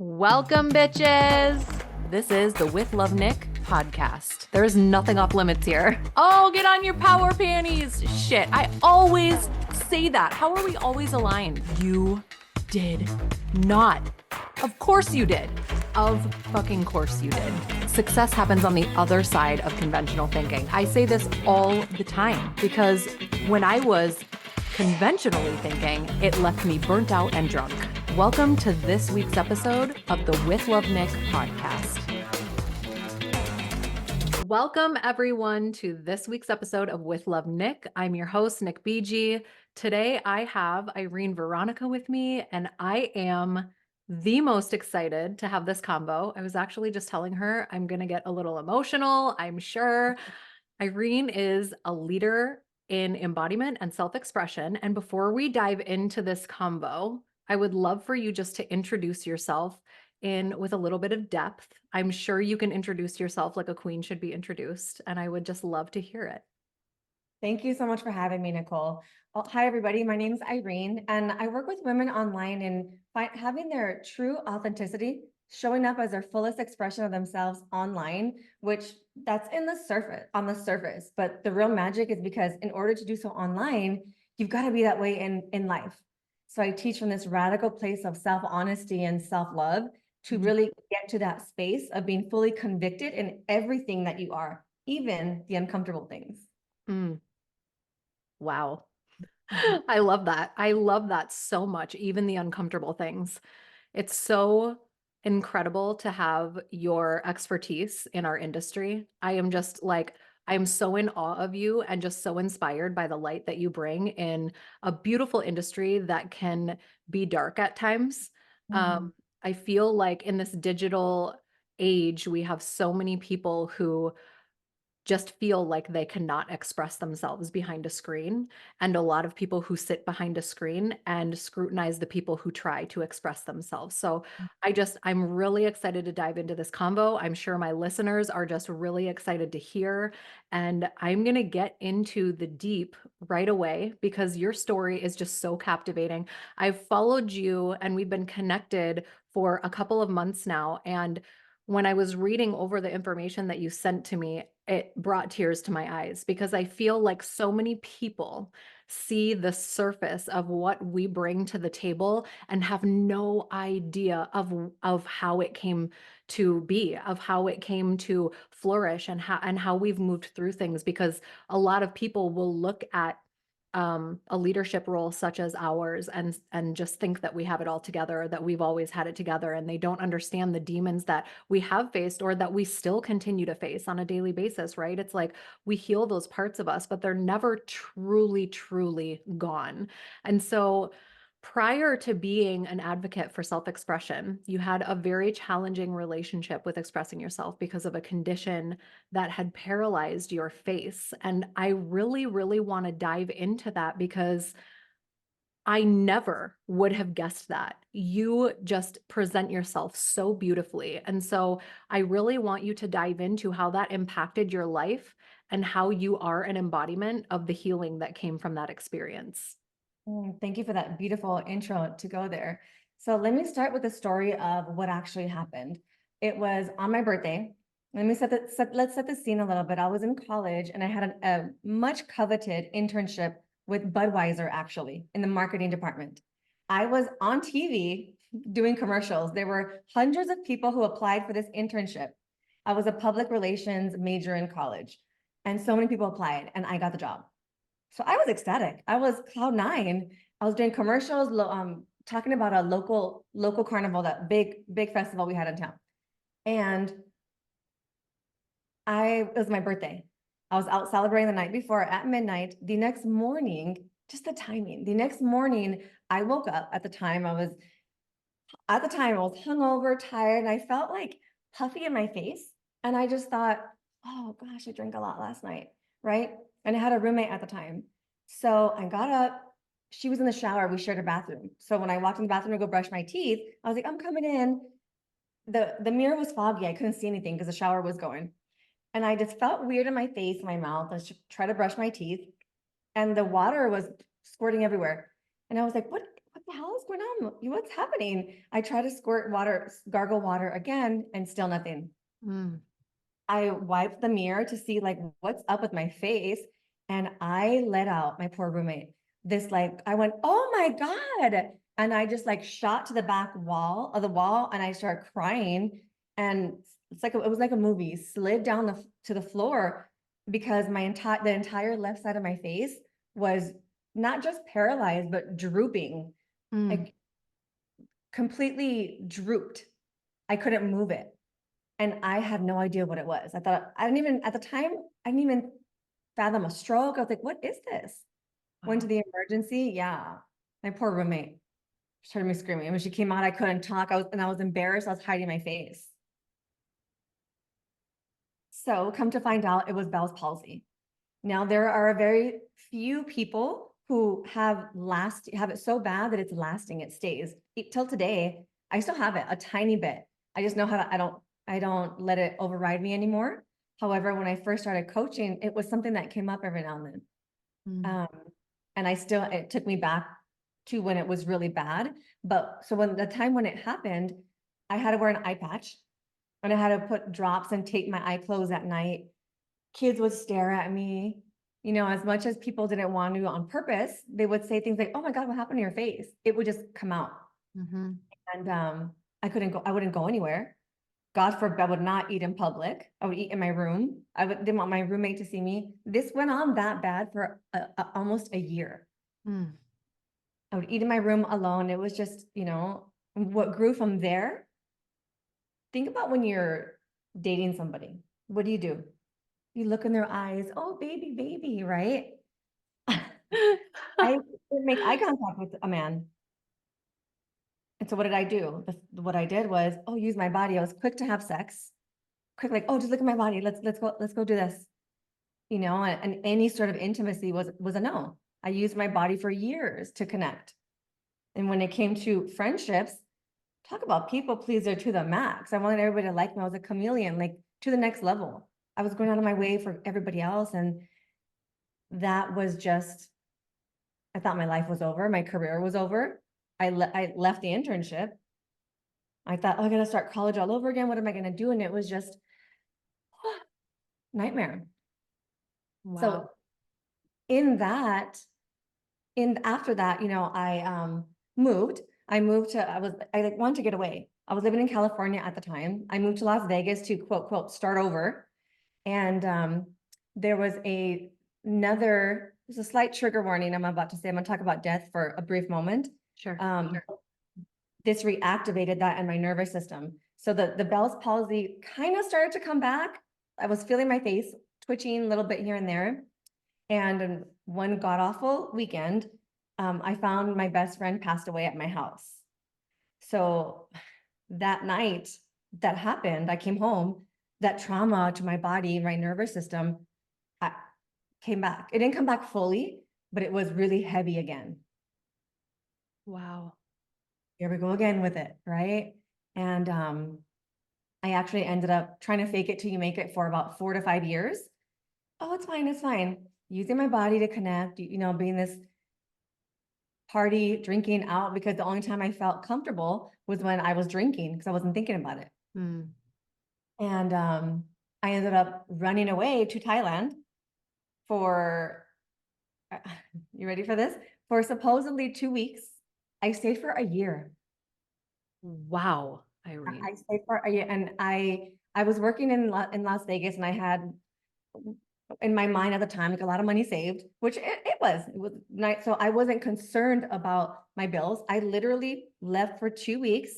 Welcome, bitches. This is the With Love Nick podcast. There is nothing off limits here. Oh, get on your power panties. Shit, I always say that. How are we always aligned? You did not. Of course you did. Of fucking course you did. Success happens on the other side of conventional thinking. I say this all the time because when I was conventionally thinking, it left me burnt out and drunk. Welcome to this week's episode of the With Love Nick podcast. Welcome everyone to this week's episode of With Love Nick. I'm your host, Nick BG. Today I have Irene Veronica with me, and I am the most excited to have this combo. I was actually just telling her I'm going to get a little emotional, I'm sure. Irene is a leader in embodiment and self-expression. And before we dive into this combo, I would love for you just to introduce yourself with a little bit of depth. I'm sure you can introduce yourself like a queen should be introduced, and I would just love to hear it. Thank you so much for having me, Nicole. Well, hi, everybody. My name is Irene, and I work with women online in having their true authenticity, showing up as their fullest expression of themselves online, which that's on the surface. But the real magic is because in order to do so online, you've got to be that way in life. So I teach from this radical place of self-honesty and self-love to really get to that space of being fully convicted in everything that you are, even the uncomfortable things. Wow. I love that. I love that so much, even the uncomfortable things. It's so incredible to have your expertise in our industry. I am just like, I am so in awe of you and just so inspired by the light that you bring in a beautiful industry that can be dark at times. I feel like in this digital age, we have so many people who just feel like they cannot express themselves behind a screen. And a lot of people who sit behind a screen and scrutinize the people who try to express themselves. So I'm really excited to dive into this combo. I'm sure my listeners are just really excited to hear. And I'm going to get into the deep right away because your story is just so captivating. I've followed you and we've been connected for a couple of months now. And when I was reading over the information that you sent to me, it brought tears to my eyes because I feel like so many people see the surface of what we bring to the table and have no idea of how it came to be, of how it came to flourish and how we've moved through things, because a lot of people will look at a leadership role such as ours and just think that we have it all together, that we've always had it together, and they don't understand the demons that we have faced or that we still continue to face on a daily basis, right? It's like we heal those parts of us, but they're never truly gone. And so prior to being an advocate for self-expression, you had a very challenging relationship with expressing yourself because of a condition that had paralyzed your face. And I really want to dive into that because I never would have guessed that. You just present yourself so beautifully. And so I really want you to dive into how that impacted your life and how you are an embodiment of the healing that came from that experience. Thank you for that beautiful intro to go there. So let me start with the story of what actually happened. It was on my birthday. Let's set the scene a little bit. I was in college and I had a much coveted internship with Budweiser, actually, in the marketing department. I was on TV doing commercials. There were hundreds of people who applied for this internship. I was a public relations major in college, and so many people applied, and I got the job. So I was ecstatic. I was cloud nine. I was doing commercials, talking about a local carnival, that big festival we had in town. And it was my birthday. I was out celebrating the night before at midnight. The next morning, just the timing, the next morning, I woke up. At the time I was hungover, tired, and I felt like puffy in my face. And I just thought, oh gosh, I drank a lot last night, right? And I had a roommate at the time. So I got up. She was in the shower. We shared a bathroom. So when I walked in the bathroom to go brush my teeth, I was like, I'm coming in. The mirror was foggy. I couldn't see anything because the shower was going. And I just felt weird in my face, my mouth. I tried to brush my teeth, and the water was squirting everywhere. And I was like, what what the hell is going on? What's happening? I try to squirt water, gargle water again, and still nothing. Mm. I wiped the mirror to see like what's up with my face. And I let out my poor roommate. This like, I went, oh my God. And I just like shot to the back wall of the wall and I started crying. And it's like, it was like a movie, slid down to the floor because the entire left side of my face was not just paralyzed, but drooping, Mm. like completely drooped. I couldn't move it. And I had no idea what it was. I didn't even, at the time, I didn't even fathom a stroke. I was like, what is this? Went to Wow. the emergency. Yeah. My poor roommate. She heard me screaming. And when she came out, I couldn't talk. I was embarrassed. I was hiding my face. So come to find out it was Bell's palsy. Now there are a very few people who have it so bad that it's lasting, it stays. Till today, I still have it a tiny bit. I just know how to, I don't let it override me anymore. However, when I first started coaching, it was something that came up every now and then. Mm. Um, and it took me back to when it was really bad. But so when the time when it happened, I had to wear an eye patch and I had to put drops and tape my eye closed at night. Kids would stare at me, as much as people didn't want to on purpose, they would say things like, oh my God, what happened to your face? It would just come out. Mhm. And I wouldn't go anywhere. God forbid, I would not eat in public. I would eat in my room. Didn't want my roommate to see me. This went on that bad for almost a year. Mm. I would eat in my room alone. It was just, what grew from there. Think about when you're dating somebody. What do? You look in their eyes. Oh, baby, baby, right? I didn't make eye contact with a man. And so what did I do? What I did was, oh, use my body. I was quick to have sex. Quick, like, oh, just look at my body. Let's go do this. And any sort of intimacy was a no. I used my body for years to connect. And when it came to friendships, talk about people pleaser to the max. I wanted everybody to like me. I was a chameleon, like to the next level. I was going out of my way for everybody else. And that was just, I thought my life was over. My career was over. I left the internship. I thought, oh, I gotta start college all over again. What am I gonna do? And it was just nightmare. Wow. So in that, in after that, moved. I like wanted to get away. I was living in California at the time. I moved to Las Vegas to quote, quote, start over. And there was there's a slight trigger warning I'm about to say. I'm gonna talk about death for a brief moment. Sure. Sure. This reactivated that in my nervous system. So the Bell's palsy kind of started to come back. I was feeling my face twitching a little bit here and there. And one god awful weekend, I found my best friend passed away at my house. So that night that happened, I came home, that trauma to my body, my nervous system, I came back. It didn't come back fully, but it was really heavy again. Wow. Here we go again with it, right? And I actually ended up trying to fake it till you make it for about 4 to 5 years. Oh, it's fine, it's fine. Using my body to connect, being this party, drinking out, because the only time I felt comfortable was when I was drinking because I wasn't thinking about it. Mm. And I ended up running away to Thailand for, you ready for this? For supposedly 2 weeks. I stayed for a year. Wow, Irene. I stayed for a year, and I was working in Las Vegas, and I had in my mind at the time like a lot of money saved, which it was nice. So I wasn't concerned about my bills. I literally left for 2 weeks.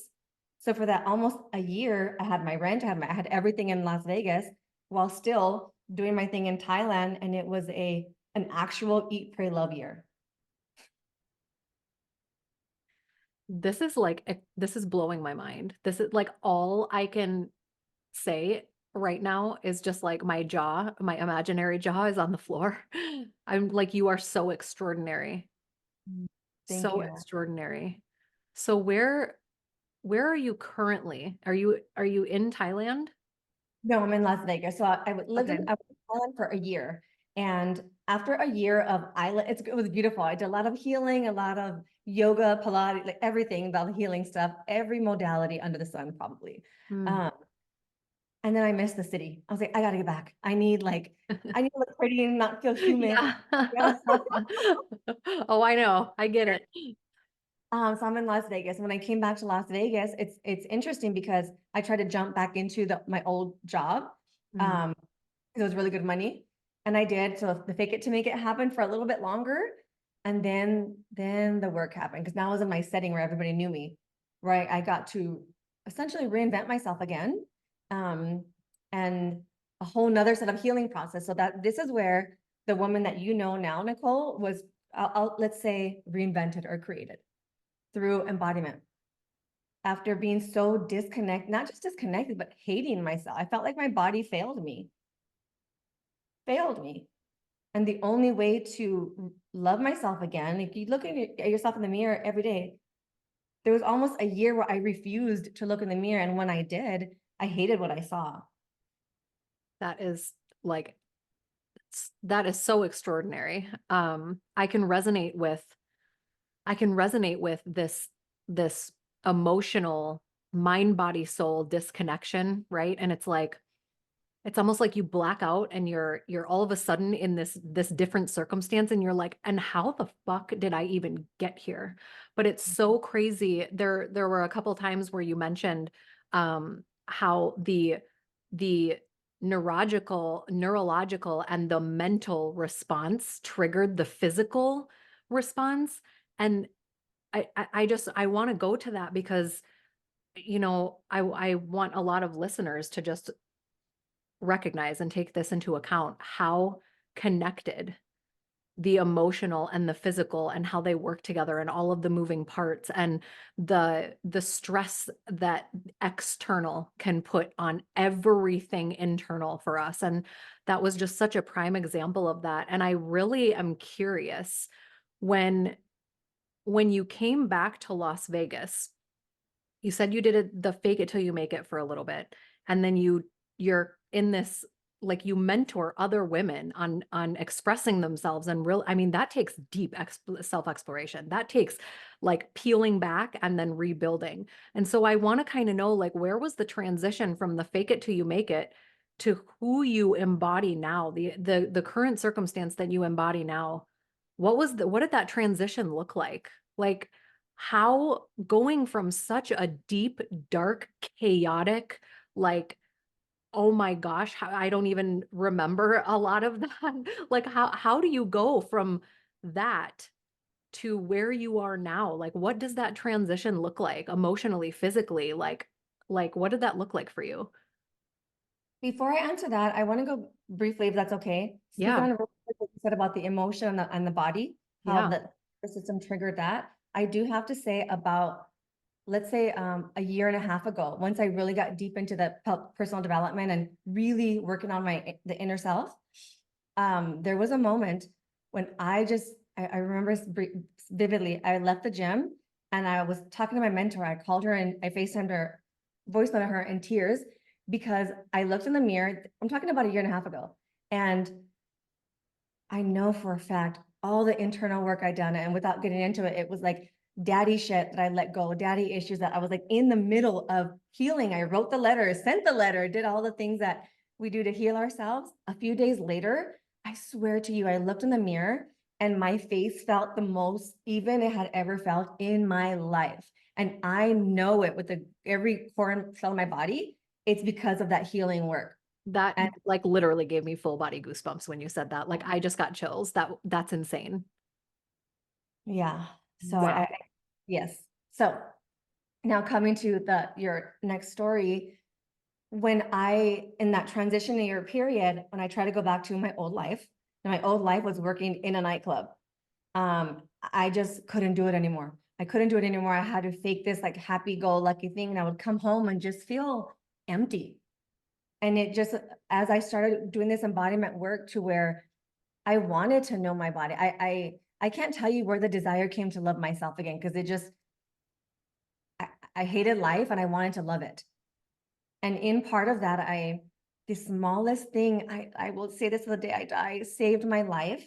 So for that almost a year, I had my rent, I had everything in Las Vegas while still doing my thing in Thailand, and it was an actual eat, pray, love year. This is blowing my mind. This is like all I can say right now is just like my imaginary jaw is on the floor. I'm like, you are so extraordinary. Thank So you. extraordinary. So where are you currently? Are you in Thailand? No, I'm in Las Vegas. So Okay. I was in Thailand for a year. And after a year of it was beautiful. I did a lot of healing, a lot of yoga, Pilates, like everything about the healing stuff, every modality under the sun, probably. Mm. Um, and then I missed the city. I was like, I gotta get back. I need to look pretty and not feel human. Yeah. Yeah. Oh, I know. I get it. So I'm in Las Vegas. When I came back to Las Vegas, it's interesting because I tried to jump back into my old job. Mm. Um, it was really good money. And I did. So the fake it to make it happen for a little bit longer. And then the work happened because now I was in my setting where everybody knew me, right? I got to essentially reinvent myself again. Um, and a whole nother set of healing process. So that this is where the woman that you know now, Nicole, was, let's say, reinvented or created through embodiment. After being so disconnected, not just disconnected, but hating myself, I felt like my body failed me. And the only way to love myself again, if you look at yourself in the mirror every day, there was almost a year where I refused to look in the mirror. And when I did, I hated what I saw. That is like, that is so extraordinary. I can resonate with this emotional mind, body, soul disconnection, right? And it's like, it's almost like you black out and you're all of a sudden in this different circumstance and you're like, and how the fuck did I even get here? But it's so crazy. There were a couple times where you mentioned how the neurological and the mental response triggered the physical response. And I want to go to that because I want a lot of listeners to just recognize and take this into account how connected the emotional and the physical and how they work together and all of the moving parts and the stress that external can put on everything internal for us. And that was just such a prime example of that. And I really am curious, when you came back to Las Vegas, you said you did the fake it till you make it for a little bit, and then you're in this, like, you mentor other women on expressing themselves, and real, I mean, that takes deep self-exploration. That takes like peeling back and then rebuilding. And so I want to kind of know, like, where was the transition from the fake it till you make it to who you embody now, the current circumstance that you embody now? What did that transition look like? Like, how going from such a deep, dark, chaotic, like, oh my gosh, how, I don't even remember a lot of that. Like, how do you go from that to where you are now? Like, what does that transition look like emotionally, physically? Like what did that look like for you? Before I answer that, I want to go briefly, if that's okay, speak Yeah. on what you said about the emotion and the body, how Yeah. the system triggered that. I do have to say about, let's say, a year and a half ago, once I really got deep into the personal development and really working on the inner self, there was a moment when I remember vividly. I left the gym and I was talking to my mentor. I called her and I FaceTimed her, voice noted her in tears because I looked in the mirror. I'm talking about a year and a half ago, and I know for a fact all the internal work I'd done, and without getting into it, it was like daddy shit that I let go, daddy issues that I was like in the middle of healing. I wrote the letter, sent the letter, did all the things that we do to heal ourselves. A few days later, I swear to you, I looked in the mirror and my face felt the most even it had ever felt in my life. And I know it with every core and cell of my body. It's because of that healing work. That And like literally gave me full body goosebumps when you said that. Like, I just got chills. That's insane. yeah, so Wow. yes. So now coming to your next story, when I, in that transition year period, when I try to go back to my old life, and my old life was working in a nightclub. I just couldn't do it anymore. I couldn't do it anymore. I had to fake this like happy-go-lucky thing, and I would come home and just feel empty. And it just, as I started doing this embodiment work to where I wanted to know my body, I can't tell you where the desire came to love myself again, because it just, I hated life and I wanted to love it. And in part of that, the smallest thing, I will say this to the day I die, saved my life.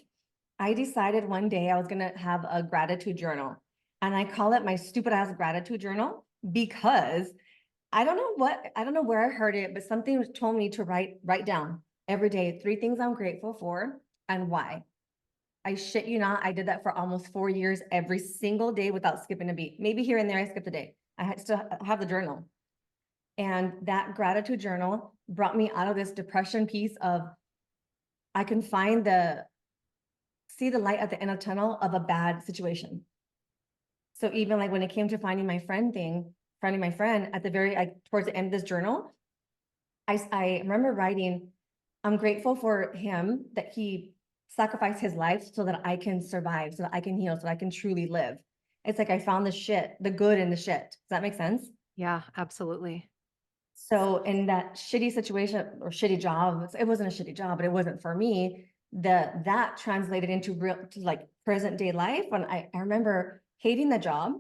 I decided one day I was going to have a gratitude journal. And I call it my stupid ass gratitude journal because I don't know where I heard it, but something told me to write down every day 3 things I'm grateful for and why. I shit you not, I did that for almost 4 years every single day without skipping a beat. Maybe here and there I skipped a day. I had still have the journal. And that gratitude journal brought me out of this depression piece of I can see the light at the end of the tunnel of a bad situation. So even like when it came to finding my friend at the very like towards the end of this journal, I remember writing, I'm grateful for him that he sacrificed his life so that I can survive, so that I can heal, so that I can truly live. It's like I found the shit, the good in the shit. Does that make sense? Yeah, absolutely. So in that shitty situation or shitty job, it wasn't a shitty job, but it wasn't for me. That translated into real to like present day life. When I remember hating the job,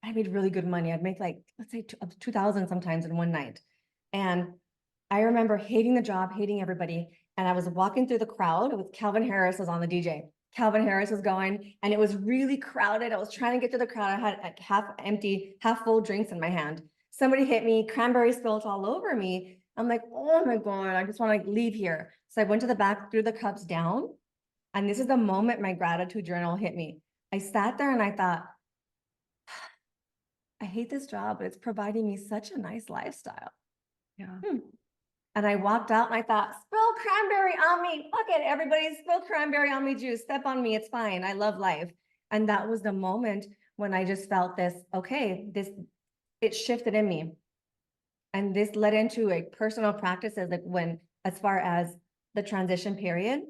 I made really good money. I'd make like let's say up to 2,000 sometimes in one night. And I remember hating the job, hating everybody. And I was walking through the crowd with Calvin Harris was on the DJ. Calvin Harris was going, and it was really crowded. I was trying to get to the crowd. I had like half empty, half full drinks in my hand. Somebody hit me, cranberry spilled all over me. I'm like, oh my God, I just want to like leave here. So I went to the back, threw the cups down. And this is the moment my gratitude journal hit me. I sat there and I thought, I hate this job, but it's providing me such a nice lifestyle. Yeah. Hmm. And I walked out and I thought, spill cranberry on me. Fuck it, everybody spill cranberry on me juice. Step on me, it's fine. I love life. And that was the moment when I just felt this, okay, it shifted in me. And this led into a personal practices, like as far as the transition period,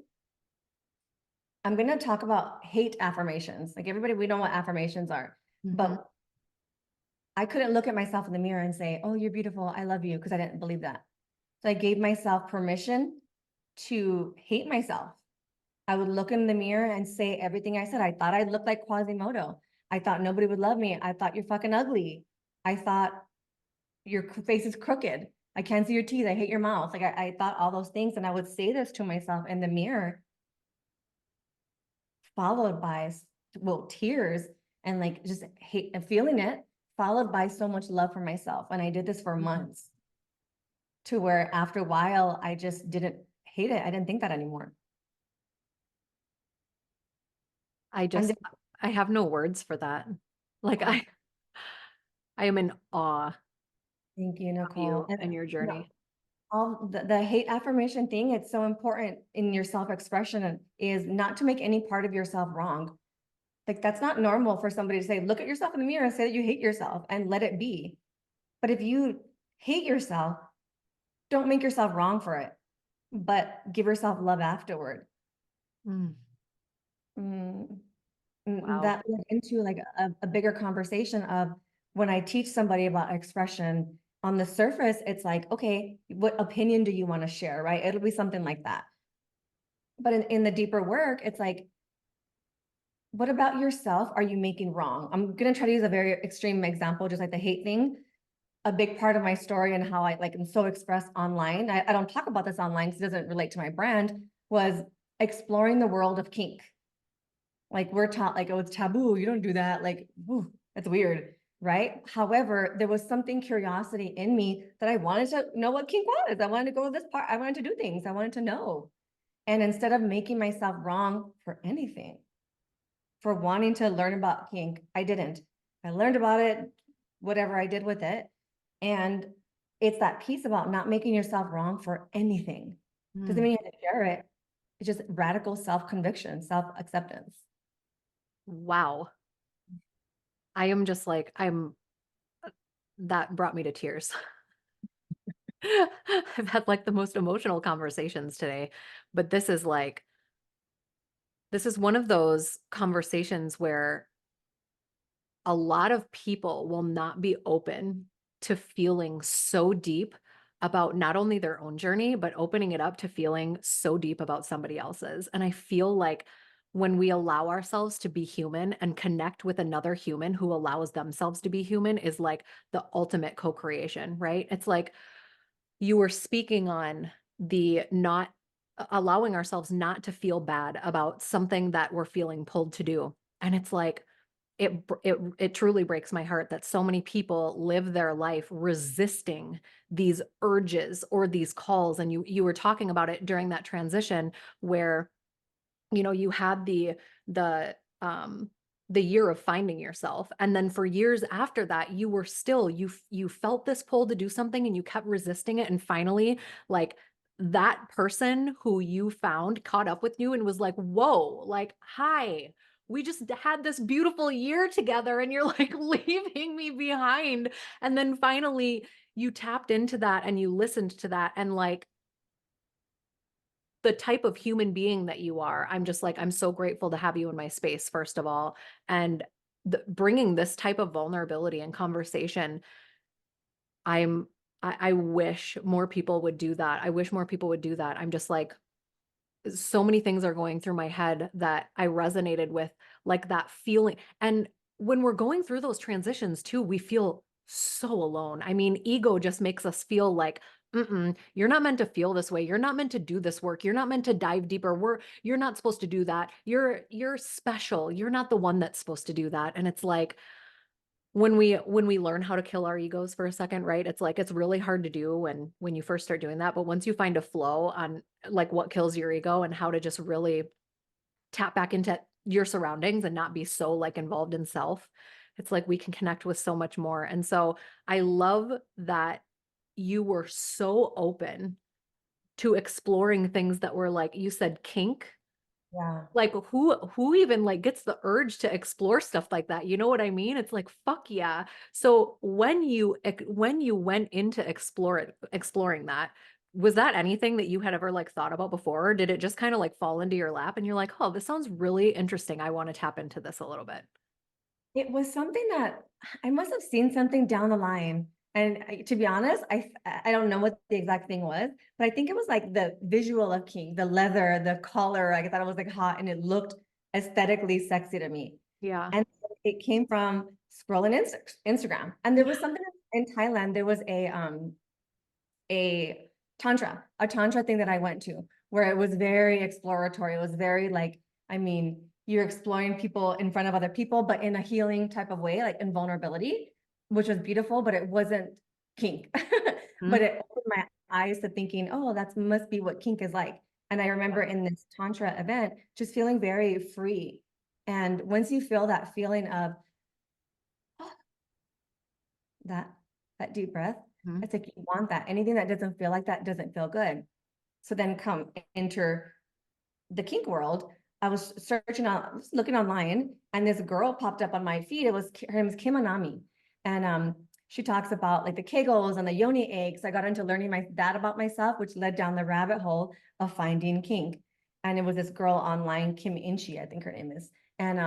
I'm going to talk about hate affirmations. Like everybody, we know what affirmations are, Mhm. but I couldn't look at myself in the mirror and say, oh, you're beautiful. I love you. Because I didn't believe that. So I gave myself permission to hate myself. I would look in the mirror and say everything I said. I thought I looked like Quasimodo. I thought nobody would love me. I thought you're fucking ugly. I thought your face is crooked. I can't see your teeth. I hate your mouth. Like I thought all those things. And I would say this to myself in the mirror, followed by, well, tears and like just hate and feeling it, followed by so much love for myself. And I did this for Mhm. months to where after a while, I just didn't hate it. I didn't think that anymore. I And just I have no words for that. Like oh, I am in awe thank you, of Nicole. you And and your no, journey. all the hate affirmation thing, it's so important in your self-expression is not to make any part of yourself wrong. Like that's not normal for somebody to say, look at yourself in the mirror and say that you hate yourself and let it be. But if you hate yourself, don't make yourself wrong for it, but give yourself love afterward. Mm, Mm, wow. that led into like a bigger conversation of when I teach somebody about expression on the surface, it's like, okay, what opinion do you want to share? Right. It'll be something like that. But in the deeper work, it's like, what about yourself are you making wrong? I'm going to try to use a very extreme example, just like the hate thing. A big part of my story and how I like am so expressed online. I don't talk about this online because it doesn't relate to my brand, was exploring the world of kink. Like we're taught like, oh, it's taboo. You don't do that. Like, ooh, that's weird. Right. However, there was something curiosity in me that I wanted to know what kink was. I wanted to go to this part. I wanted to do things. I wanted to know. And instead of making myself wrong for anything, for wanting to learn about kink, I didn't. I learned about it, whatever I did with it. And it's that piece about not making yourself wrong for anything. Doesn't Mm, mean you have to share it. It's just radical self-conviction, self-acceptance. wow. I am just like that brought me to tears. I've had like the most emotional conversations today, but this is one of those conversations where a lot of people will not be open to feeling so deep about not only their own journey, but opening it up to feeling so deep about somebody else's. And I feel like when we allow ourselves to be human and connect with another human who allows themselves to be human is like the ultimate co-creation, right? It's like you were speaking on the not allowing ourselves not to feel bad about something that we're feeling pulled to do. And it's like, it truly breaks my heart that so many people live their life resisting these urges or these calls, and you were talking about it during that transition where, you had the, the year of finding yourself, and then for years after that, you were still you felt this pull to do something and you kept resisting it, and finally, like, that person who you found caught up with you and was like, "Whoa, like, hi, we just had this beautiful year together and you're, like, leaving me behind." And then finally, you tapped into that and you listened to that, and, like, the type of human being that you are, I'm just like, I'm so grateful to have you in my space, first of all, and bringing this type of vulnerability and conversation, I'm I wish more people would do that. I wish more people would do that. I'm just like, so many things are going through my head that I resonated with, like that feeling. And when we're going through those transitions too, we feel so alone. I mean, ego just makes us feel like, you're not meant to feel this way. You're not meant to do this work. You're not meant to dive deeper. You're not supposed to do that. You're special. You're not the one that's supposed to do that. And it's like, when we learn how to kill our egos for a second, right? It's like it's really hard to do when you first start doing that, but once you find a flow on, like, what kills your ego and how to just really tap back into your surroundings and not be so, like, involved in self, it's like we can connect with so much more. And so I love that you were so open to exploring things that were, like you said, kink. Yeah. Like, who even, like, gets the urge to explore stuff like that, you know what I mean? It's like, "Fuck yeah." So, when you went into exploring that, was that anything that you had ever, like, thought about before, or did it just kinda, like, fall into your lap and you're like, "Oh, this sounds really interesting, I wanna tap into this a little bit." It was something that I must have seen something down the line, and to be honest, I don't know what the exact thing was, but I think it was like the visual of King, the leather, the collar. I thought it was like hot, and it looked aesthetically sexy to me. Yeah. And it came from scrolling Instagram, and there Yeah. was something in Thailand. There was a a tantra thing that I went to where it was very exploratory. It was very like, I mean, you're exploring people in front of other people, but in a healing type of way, like in vulnerability, which was beautiful, but it wasn't kink. But Mhm. it opened my eyes to thinking, oh, that must be what kink is like. And I remember in this tantra event, just feeling very free. And once you feel that feeling of that that deep breath, Mhm. it's like you want that. Anything that doesn't feel like that doesn't feel good. So then come enter the kink world. I was searching on, looking online, and this girl popped up on my feed. It was her name is Kim Anami, and she talks about like the kegels and the yoni eggs. I got into learning that about myself, which led down the rabbit hole of finding kink. And it was this girl online, Kim Inchi, I think her name is, and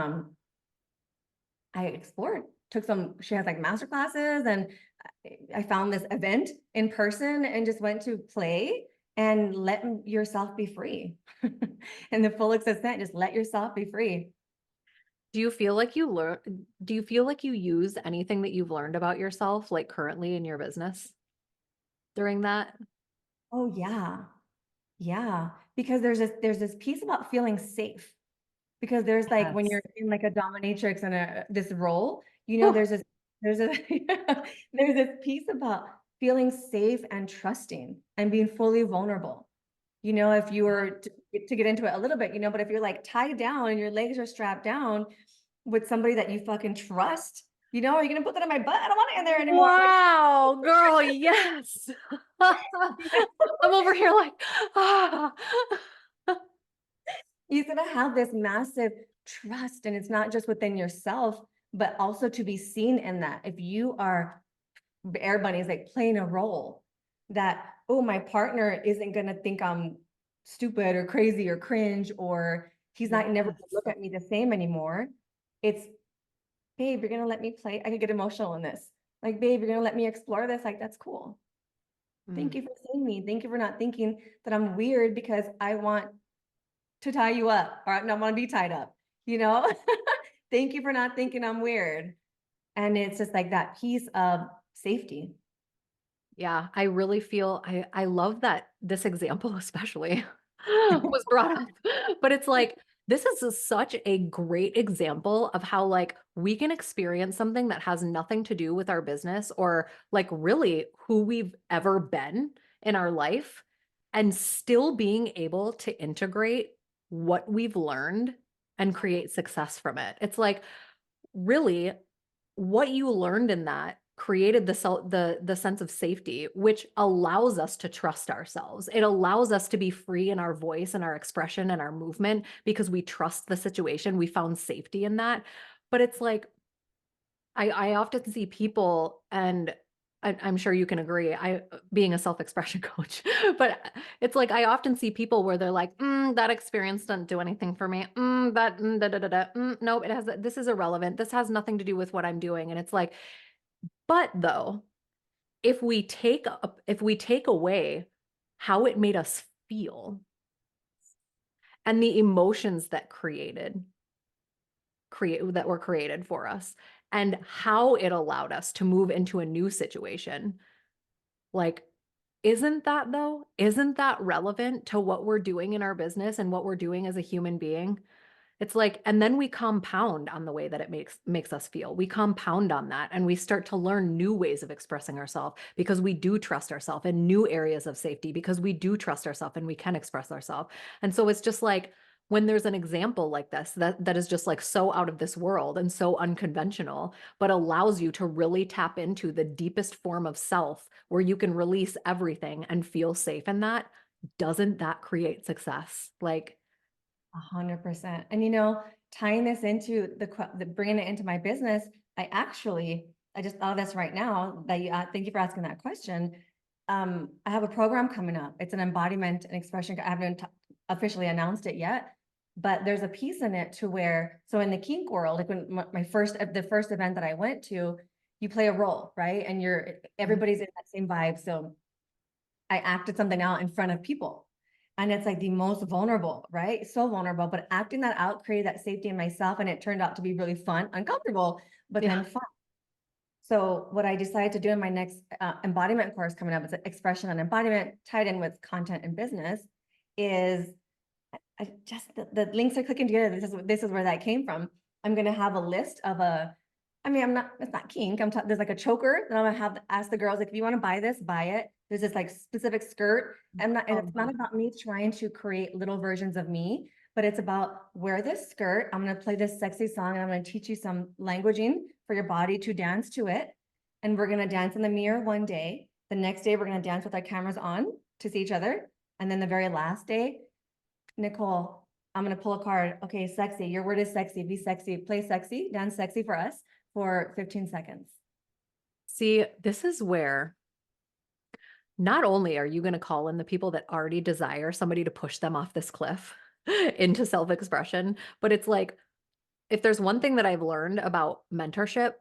I explored, took some, she has like master classes, and I found this event in person and just went to play and let yourself be free. And the full extent, just let yourself be free. Do you feel like you use anything that you've learned about yourself, like, currently in your business during that? Oh yeah. Yeah. Because there's this piece about feeling safe. Because there's like when Yes. you're in like a dominatrix and this role, Whew. there's a there's this piece about feeling safe and trusting and being fully vulnerable. If you were to get into it a little bit, but if you're like tied down and your legs are strapped down with somebody that you fucking trust, are you gonna put that in my butt? I don't want it in there anymore. Like, Wow, girl, yes. I'm over here like, ah. you're gonna have this massive trust, and it's not just within yourself, but also to be seen in that. If you are Air Bunny is like playing a role that, oh, my partner isn't gonna think I'm stupid or crazy or cringe, or he's not never gonna Yes. look at me the same anymore. It's, babe, you're gonna let me play. I could get emotional in this. Like, babe, you're gonna let me explore this. Like, that's cool. Thank Mm. you for seeing me. Thank you for not thinking that I'm weird because I want to tie you up or I don't want to be tied up, you know? Thank you for not thinking I'm weird. And it's just like that piece of safety. Yeah, I really feel I love that this example especially was brought up, but it's like, this is such a great example of how, like, we can experience something that has nothing to do with our business or like really who we've ever been in our life and still being able to integrate what we've learned and create success from it. It's like really what you learned in that created the sense of safety, which allows us to trust ourselves. It allows us to be free in our voice and our expression and our movement because we trust the situation. We found safety in that. But it's like I often see people, and I'm sure you can agree, being a self-expression coach, but it's like I often see people where they're like, that experience doesn't do anything for me. Da, da, da, da, nope, this is irrelevant. This has nothing to do with what I'm doing. And it's like, but though, if we take away how it made us feel and the emotions that were created for us and how it allowed us to move into a new situation. Like, isn't that relevant to what we're doing in our business and what we're doing as a human being? It's like, and then we compound on the way that it makes us feel. We compound on that and we start to learn new ways of expressing ourselves because we do trust ourselves in new areas of safety because we do trust ourselves and we can express ourselves. And so it's just like when there's an example like this that is just like so out of this world and so unconventional, but allows you to really tap into the deepest form of self where you can release everything and feel safe in that, doesn't that create success? Like, 100%. And tying this into the bringing it into my business, I just thought of this right now that thank you for asking that question. I have a program coming up. It's an embodiment and expression. I haven't officially announced it yet, but there's a piece in it to where, so in the kink world, like when the first event that I went to, you play a role, right? And everybody's in that same vibe. So I acted something out in front of people. And it's like the most vulnerable, right? So vulnerable, but acting that out created that safety in myself. And it turned out to be really fun, uncomfortable, but yeah, then fun. So what I decided to do in my next embodiment course coming up, it's an expression on embodiment tied in with content and business, is I just the links are clicking together. This is where that came from. I'm gonna have a list of I'm not, it's not kink. There's like a choker that I'm gonna have to ask the girls, like, if you want to buy this, buy it. There's this like specific skirt. And it's not about me trying to create little versions of me, but it's about wear this skirt. I'm gonna play this sexy song and I'm gonna teach you some languaging for your body to dance to it. And we're gonna dance in the mirror one day. The next day, we're gonna dance with our cameras on to see each other. And then the very last day, Nicole, I'm gonna pull a card. Okay, sexy. Your word is sexy. Be sexy. Play sexy. Dance sexy for us for 15 seconds. see, this is where not only are you going to call in the people that already desire somebody to push them off this cliff into self-expression, but it's like if there's one thing that I've learned about mentorship,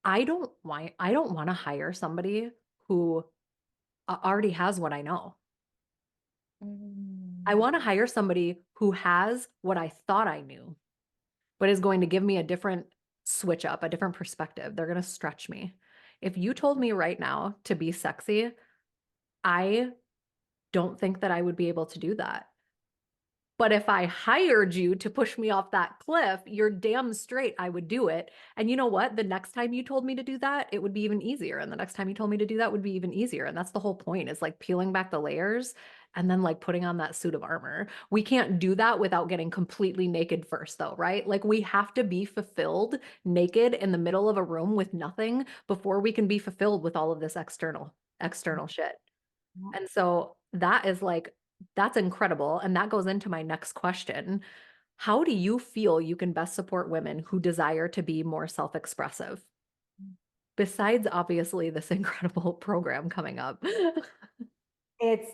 I don't want to hire somebody who already has what I know. I Mm. want to hire somebody who has what I thought I knew, but is going to give me a different switch up, a different perspective. They're going to stretch me. If you told me right now to be sexy, I don't think that I would be able to do that. But if I hired you to push me off that cliff, you're damn straight I would do it. And you know what? The next time you told me to do that, it would be even easier. And the next time you told me to do that would be even easier. And that's the whole point is like peeling back the layers and then like putting on that suit of armor. We can't do that without getting completely naked first, though, right? Like we have to be fulfilled naked in the middle of a room with nothing before we can be fulfilled with all of this external shit. And so that is like, that's incredible. And that goes into my next question. How do you feel you can best support women who desire to be more self-expressive? Besides, obviously, this incredible program coming up. It's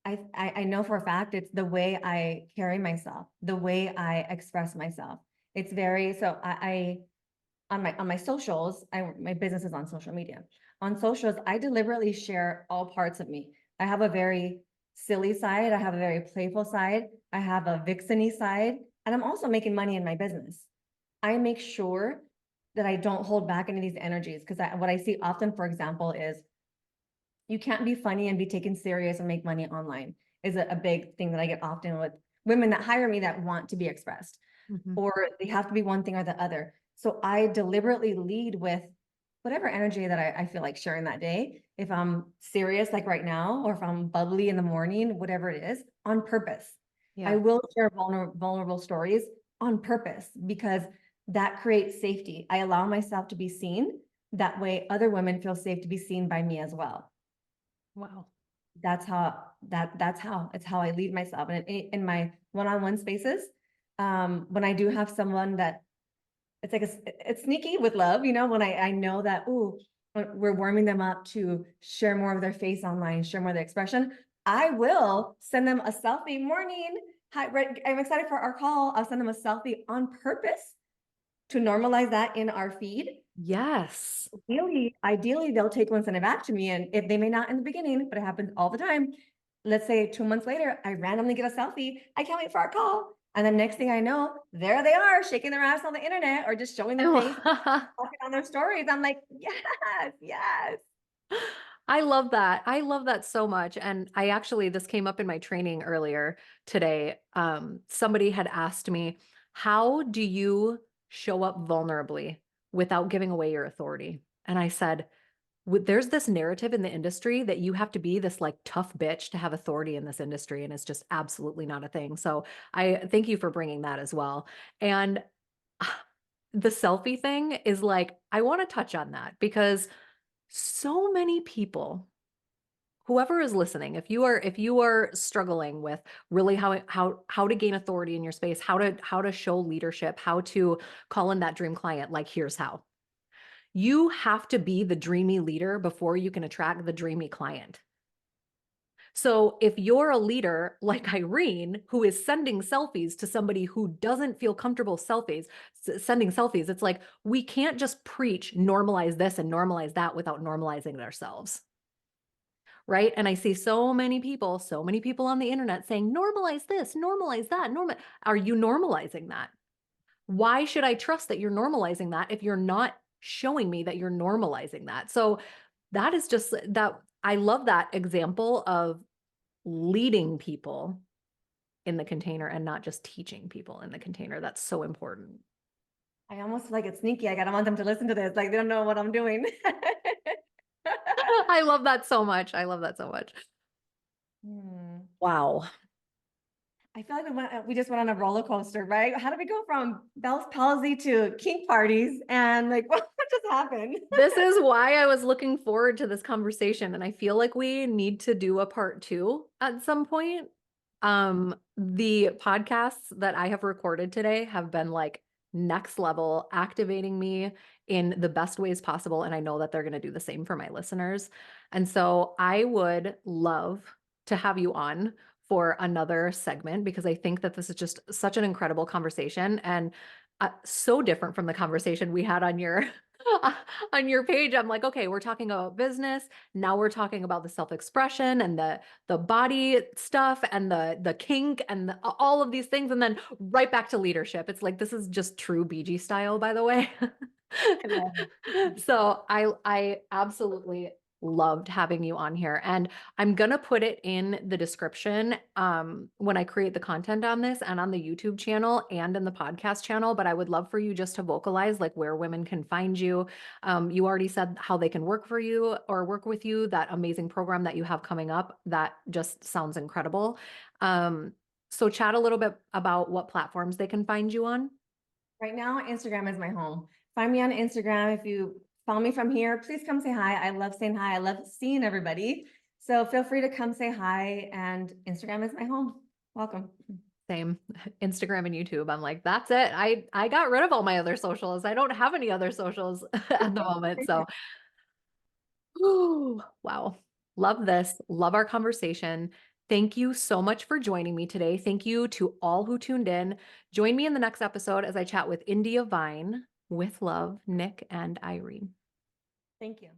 I know for a fact it's the way I carry myself, the way I express myself. It's very so on my socials, my business is on social media. On socials, I deliberately share all parts of me. I have a very silly side, I have a very playful side, I have a vixeny side, and I'm also making money in my business. I make sure that I don't hold back any of these energies because what I see often, for example, is you can't be funny and be taken serious and make money online is a big thing that I get often with women that hire me that want to be expressed, Mhm. or they have to be one thing or the other. So I deliberately lead with whatever energy that I feel like sharing that day. If I'm serious, like right now, or if I'm bubbly in the morning, whatever it is, on purpose. I Yeah. will share vulnerable stories on purpose because that creates safety. I allow myself to be seen. That way, other women feel safe to be seen by me as well. Wow. That's how it's how I lead myself. And in my one-on-one spaces, when I do have someone that it's like it's sneaky with love, when I know that, ooh, we're warming them up to share more of their face online, share more of their expression. I will send them a selfie. Morning. Hi, I'm excited for our call. I'll send them a selfie on purpose to normalize that in our feed. Yes. Ideally, they'll take one, send it back to me. And if they may not in the beginning, but it happens all the time. Let's say 2 months later, I randomly get a selfie. I can't wait for our call. And then next thing I know, there they are shaking their ass on the internet or just showing their face, talking on their stories. I'm like, yes, yes. I love that. I love that so much. And I actually, this came up in my training earlier today. Somebody had asked me, how do you show up vulnerably without giving away your authority? And I said, there's this narrative in the industry that you have to be this like tough bitch to have authority in this industry. And it's just absolutely not a thing. So I thank you for bringing that as well. And the selfie thing is like, I want to touch on that because so many people, whoever is listening, if you are struggling with really how to gain authority in your space, how to show leadership, how to call in that dream client, like here's how. You have to be the dreamy leader before you can attract the dreamy client. So if you're a leader like Irene, who is sending selfies to somebody who doesn't feel comfortable sending selfies, it's like we can't just preach normalize this and normalize that without normalizing it ourselves. Right. And I see so many people on the internet saying, normalize this, normalize that, Are you normalizing that? Why should I trust that you're normalizing that if you're not showing me that you're normalizing that? So that is just that. I love that example of leading people in the container and not just teaching people in the container. That's so important. I almost feel like it's sneaky. I gotta want them to listen to this. Like they don't know what I'm doing. I love that so much. I love that so much. Hmm. Wow. I feel like we just went on a roller coaster, right? How did we go from Bell's palsy to kink parties and like what just happened? This is why I was looking forward to this conversation. And I feel like we need to do a part two at some point. The podcasts that I have recorded today have been like next level, activating me in the best ways possible. And I know that they're going to do the same for my listeners. And so I would love to have you on for another segment because I think that this is just such an incredible conversation and so different from the conversation we had on your on your page. I'm like, okay, we're talking about business. Now we're talking about the self-expression and the body stuff and the kink and all of these things. And then right back to leadership. It's like, this is just true BG style, by the way. I love it. So I absolutely loved having you on here. And I'm gonna put it in the description when I create the content on this and on the YouTube channel and in the podcast channel. But I would love for you just to vocalize like where women can find you. You already said how they can work for you or work with you, that amazing program that you have coming up. That just sounds incredible. So chat a little bit about what platforms they can find you on. Right now, Instagram is my home. Find me on Instagram. If you follow me from here, please come say hi. I love saying hi. I love seeing everybody. So feel free to come say hi. And Instagram is my home. Welcome. Same. Instagram and YouTube. I'm like, that's it. I got rid of all my other socials. I don't have any other socials at the moment. So, ooh, wow. Love this. Love our conversation. Thank you so much for joining me today. Thank you to all who tuned in. Join me in the next episode as I chat with India Vine with love, Nick and Irene. Thank you.